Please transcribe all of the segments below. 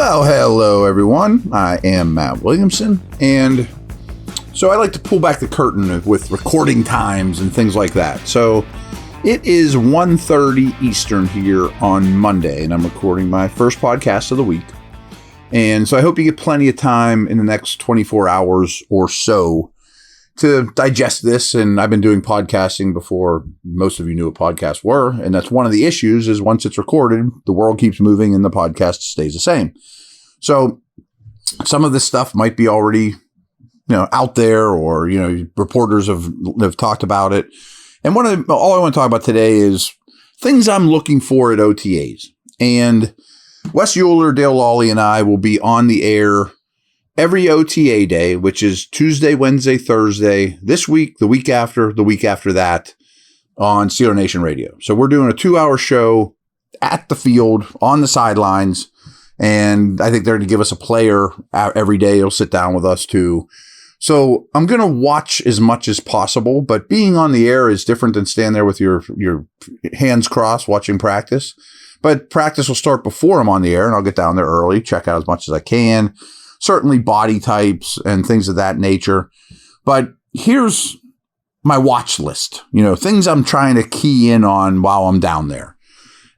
Well, hello everyone. I am Matt Williamson, and so I like to pull back the curtain with recording times and things like that. So it is 1:30 Eastern here on Monday, and I'm recording my first podcast of the week. And so I hope you get plenty of time in the next 24 hours or so to digest this. And I've been doing podcasting before most of you knew what podcasts were. And that's one of the issues is once it's recorded, the world keeps moving and the podcast stays the same. So some of this stuff might be already, out there, or, reporters have talked about it. And all I want to talk about today is things I'm looking for at OTAs. And Wes Euler, Dale Lawley, and I will be on the air every OTA day, which is Tuesday, Wednesday, Thursday, this week, the week after that on Steeler Nation Radio. So we're doing a 2-hour show at the field, on the sidelines, and I think they're going to give us a player every day. He'll sit down with us too. So I'm going to watch as much as possible, but being on the air is different than standing there with your hands crossed watching practice. But practice will start before I'm on the air, and I'll get down there early, check out as much as I can. Certainly body types and things of that nature. But here's my watch list, things I'm trying to key in on while I'm down there.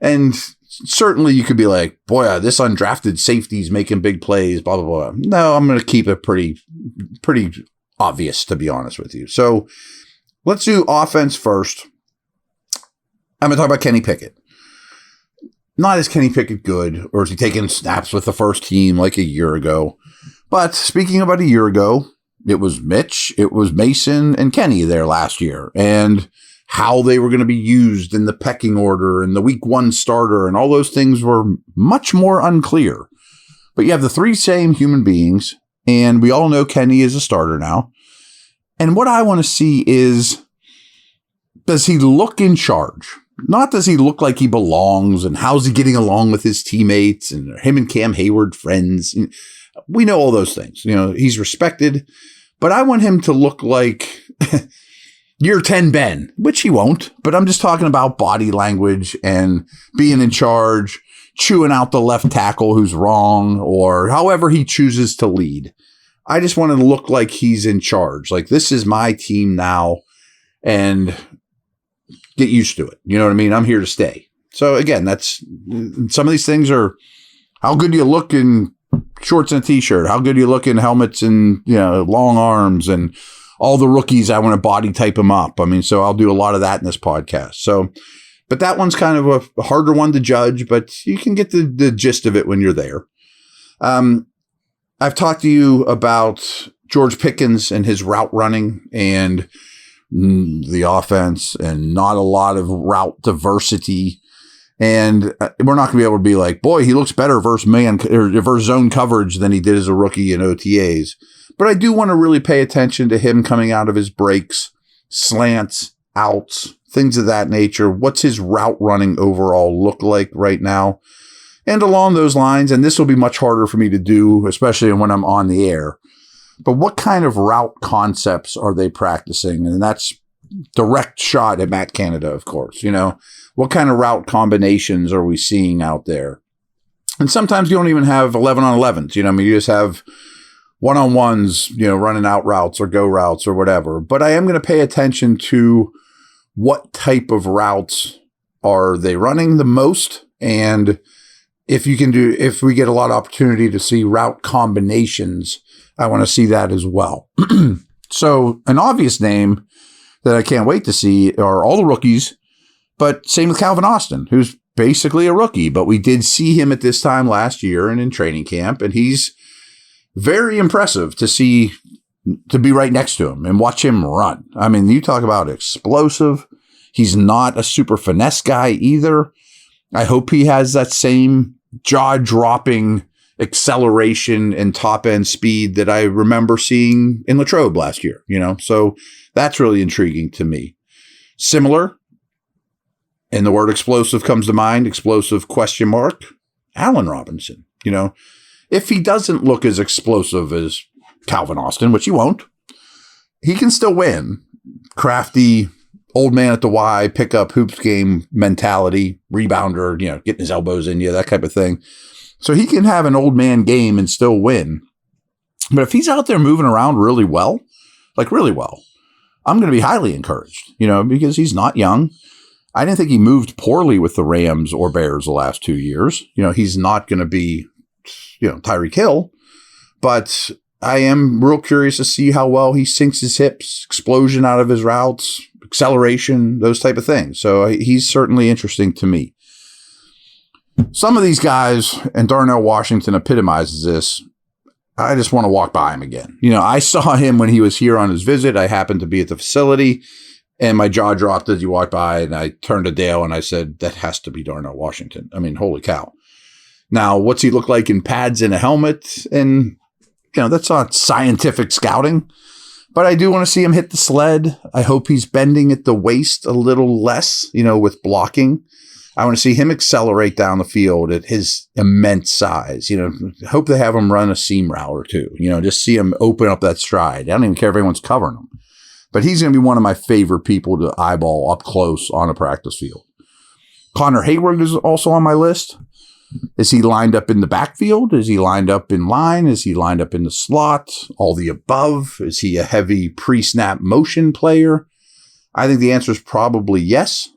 And certainly you could be like, boy, this undrafted safety's making big plays, blah, blah, blah. No, I'm going to keep it pretty obvious, to be honest with you. So let's do offense first. I'm going to talk about Kenny Pickett. Not is Kenny Pickett good, or is he taking snaps with the first team like a year ago? But speaking about a year ago, it was Mitch, it was Mason, and Kenny there last year, and how they were going to be used in the pecking order and the week one starter, and all those things were much more unclear. But you have the three same human beings, and we all know Kenny is a starter now. And what I want to see is, does he look in charge? Not does he look like he belongs, and how's he getting along with his teammates, and him and Cam Hayward friends. We know all those things. He's respected, but I want him to look like year 10 Ben, which he won't, but I'm just talking about body language and being in charge, chewing out the left tackle who's wrong, or however he chooses to lead. I just want to look like he's in charge. Like, this is my team now, and get used to it. You know what I mean? I'm here to stay. So again, that's some of these things are how good do you look in shorts and a t-shirt? How good do you look in helmets and, long arms, and all the rookies? I want to body type them up. So I'll do a lot of that in this podcast. So, but that one's kind of a harder one to judge, but you can get the gist of it when you're there. I've talked to you about George Pickens and his route running and the offense, and not a lot of route diversity. And we're not going to be able to be like, boy, he looks better versus man or versus zone coverage than he did as a rookie in OTAs. But I do want to really pay attention to him coming out of his breaks, slants, outs, things of that nature. What's his route running overall look like right now? And along those lines, and this will be much harder for me to do, especially when I'm on the air, but what kind of route concepts are they practicing? And that's direct shot at Matt Canada, of course. What kind of route combinations are we seeing out there? And sometimes you don't even have 11 on 11s. You just have one-on-ones, running out routes or go routes or whatever. But I am going to pay attention to what type of routes are they running the most. And if we get a lot of opportunity to see route combinations, I want to see that as well. So an obvious name that I can't wait to see are all the rookies, but same with Calvin Austin, who's basically a rookie, but we did see him at this time last year and in training camp, and he's very impressive to be right next to him and watch him run. You talk about explosive. He's not a super finesse guy either. I hope he has that same jaw-dropping acceleration and top-end speed that I remember seeing in Latrobe last year, So that's really intriguing to me. Similar, and the word explosive comes to mind, explosive ? Allen Robinson, If he doesn't look as explosive as Calvin Austin, which he won't, he can still win. Crafty, old man at the Y, pick up hoops game mentality, rebounder, getting his elbows in you, that type of thing. So he can have an old man game and still win. But if he's out there moving around really well, like really well, I'm going to be highly encouraged, because he's not young. I didn't think he moved poorly with the Rams or Bears the last 2 years. He's not going to be, Tyreek Hill, but I am real curious to see how well he sinks his hips, explosion out of his routes, acceleration, those type of things. So he's certainly interesting to me. Some of these guys, and Darnell Washington epitomizes this, I just want to walk by him again. I saw him when he was here on his visit. I happened to be at the facility, and my jaw dropped as he walked by, and I turned to Dale and I said, that has to be Darnell Washington. I mean, holy cow. Now, what's he look like in pads and a helmet? And, that's not scientific scouting, but I do want to see him hit the sled. I hope he's bending at the waist a little less, with blocking. I want to see him accelerate down the field at his immense size. Hope they have him run a seam route or two. Just see him open up that stride. I don't even care if anyone's covering him. But he's going to be one of my favorite people to eyeball up close on a practice field. Connor Hayward is also on my list. Is he lined up in the backfield? Is he lined up in line? Is he lined up in the slot? All the above? Is he a heavy pre-snap motion player? I think the answer is probably yes.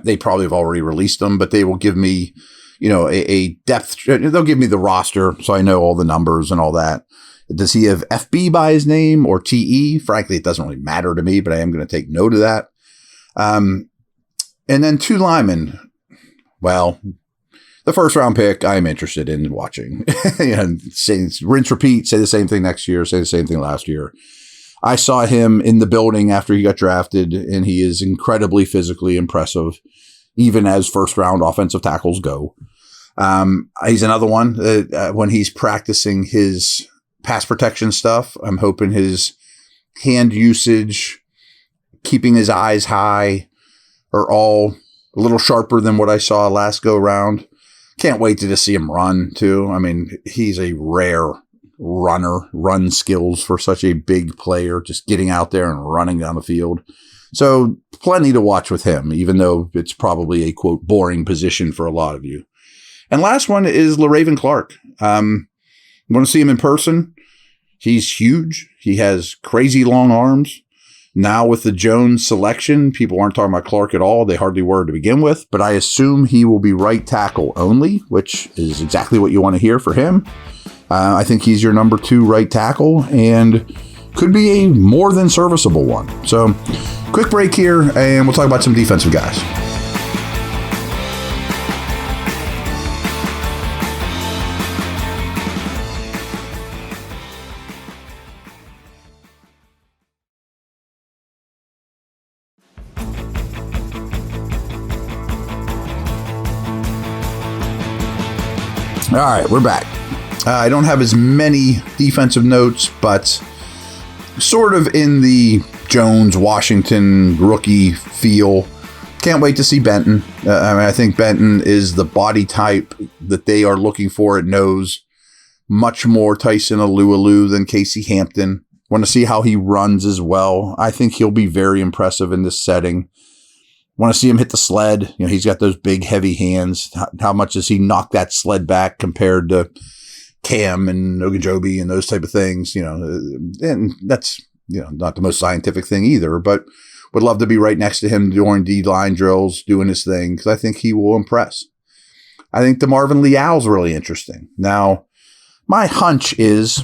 They probably have already released them, but they will give me, a depth. They'll give me the roster so I know all the numbers and all that. Does he have FB by his name or TE? Frankly, it doesn't really matter to me, but I am going to take note of that. And then 2 linemen. Well, the first round pick, I'm interested in watching. Rinse, repeat, say the same thing next year, say the same thing last year. I saw him in the building after he got drafted, and he is incredibly physically impressive, even as first-round offensive tackles go. He's another one when he's practicing his pass protection stuff. I'm hoping his hand usage, keeping his eyes high, are all a little sharper than what I saw last go-round. Can't wait to just see him run, too. I mean, he's a rare run skills for such a big player, just getting out there and running down the field. So plenty to watch with him, even though it's probably a, quote, boring position for a lot of you. And last one is LaRaven Clark. Want to see him in person? He's huge. He has crazy long arms. Now with the Jones selection, people aren't talking about Clark at all. They hardly were to begin with, but I assume he will be right tackle only, which is exactly what you want to hear for him. I think he's your number 2 right tackle and could be a more than serviceable one. So quick break here and we'll talk about some defensive guys. All right, we're back. I don't have as many defensive notes, but sort of in the Jones-Washington rookie feel. Can't wait to see Benton. I think Benton is the body type that they are looking for at nose. Much more Tyson Alualu than Casey Hampton. Want to see how he runs as well. I think he'll be very impressive in this setting. Want to see him hit the sled. He's got those big, heavy hands. How much does he knock that sled back compared to Cam and Ogunjobi and those type of things? And that's, not the most scientific thing either, but would love to be right next to him during D-line drills, doing his thing, because I think he will impress. I think DeMarvin Leal's really interesting. Now, my hunch is,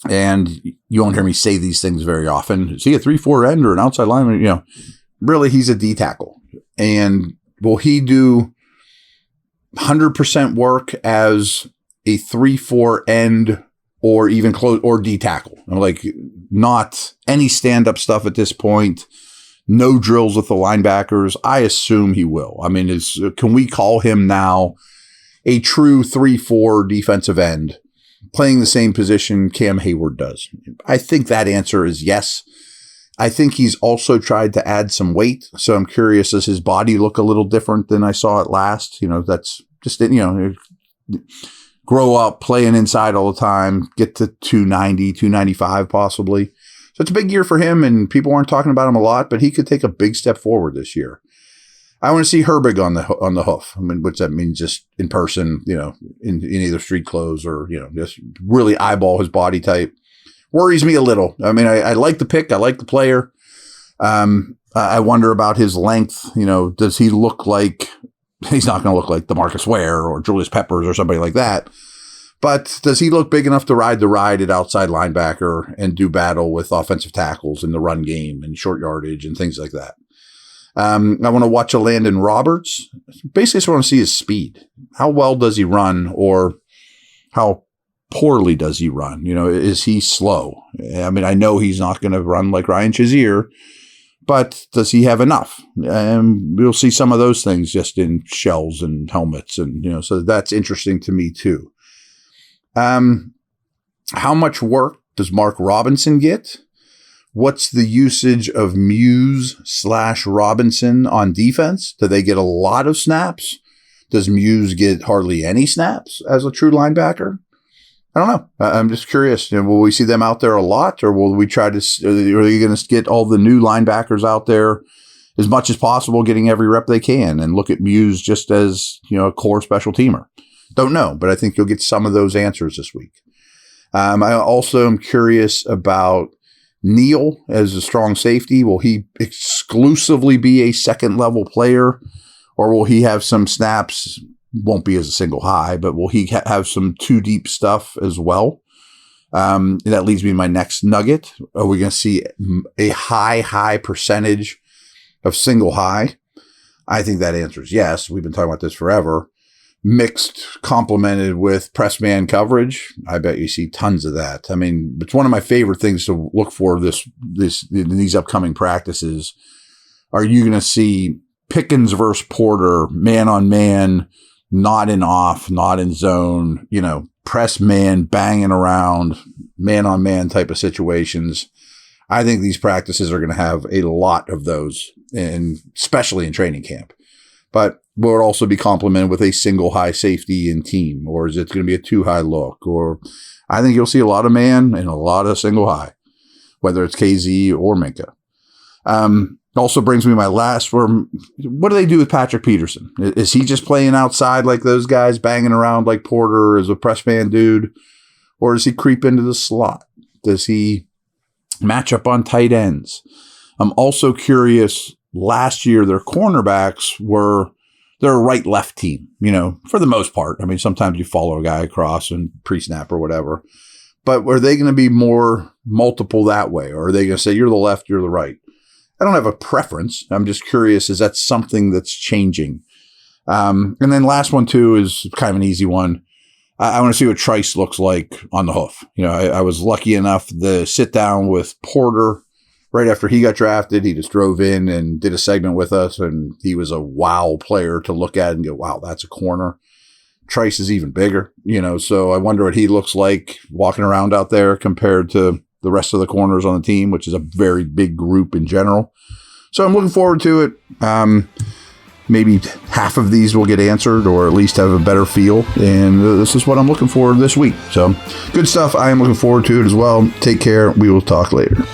and you won't hear me say these things very often, is he a 3-4 end or an outside lineman? Really, he's a D tackle. And will he do 100% work as a 3-4 end or even close or D tackle? Like, not any stand-up stuff at this point. No drills with the linebackers. I assume he will. I mean, can we call him now a true 3-4 defensive end playing the same position Cam Hayward does? I think that answer is yes. I think he's also tried to add some weight. So I'm curious, does his body look a little different than I saw it last? That's just, grow up playing inside all the time, get to 290, 295 possibly. So it's a big year for him, and people aren't talking about him a lot, but he could take a big step forward this year. I want to see Herbig on the hoof. I mean, which that means just in person, in either street clothes or, just really eyeball his body type. Worries me a little. I mean, I like the pick. I like the player. I wonder about his length. Does he look like he's not going to look like DeMarcus Ware or Julius Peppers or somebody like that? But does he look big enough to ride the ride at outside linebacker and do battle with offensive tackles in the run game and short yardage and things like that? I want to watch a Landon Roberts. Basically, I just want to see his speed. How well does he run, or how poorly does he run? Is he slow? I mean, I know he's not going to run like Ryan Shazier, but does he have enough? We'll see some of those things just in shells and helmets, and so that's interesting to me too. How much work does Mark Robinson get? What's the usage of Muse/Robinson on defense? Do they get a lot of snaps? Does Muse get hardly any snaps as a true linebacker? I don't know. I'm just curious. Will we see them out there a lot, or will we try to? Are they going to get all the new linebackers out there as much as possible, getting every rep they can, and look at Muse just as a core special teamer? Don't know, but I think you'll get some of those answers this week. I also am curious about Neal as a strong safety. Will he exclusively be a second level player, or will he have some snaps? Won't be as a single high, but will he have some two deep stuff as well? That leads me to my next nugget. Are we going to see a high percentage of single high? I think that answer is yes. We've been talking about this forever. Mixed, complemented with press man coverage. I bet you see tons of that. I mean, it's one of my favorite things to look for in these upcoming practices. Are you going to see Pickens versus Porter, man on man, not in off, not in zone, press man banging around, man on man type of situations? I think these practices are going to have a lot of those, and especially in training camp. But will it also be complemented with a single high safety and team, or is it going to be a two high look? Or I think you'll see a lot of man and a lot of single high, whether it's KZ or Minka. Also brings me my last one. What do they do with Patrick Peterson? Is he just playing outside like those guys, banging around like Porter as a press man dude? Or does he creep into the slot? Does he match up on tight ends? I'm also curious. Last year, their cornerbacks they're a right-left team, for the most part. I mean, sometimes you follow a guy across and pre-snap or whatever. But are they going to be more multiple that way? Or are they going to say, you're the left, you're the right? I don't have a preference. I'm just curious, is that something that's changing? And then last one, too, is kind of an easy one. I want to see what Trice looks like on the hoof. I was lucky enough to sit down with Porter right after he got drafted. He just drove in and did a segment with us, and he was a wow player to look at and go, wow, that's a corner. Trice is even bigger, so I wonder what he looks like walking around out there compared to the rest of the corners on the team, which is a very big group in general. So I'm looking forward to it. Maybe half of these will get answered, or at least have a better feel. And this is what I'm looking for this week. So good stuff. I am looking forward to it as well. Take care. We will talk later.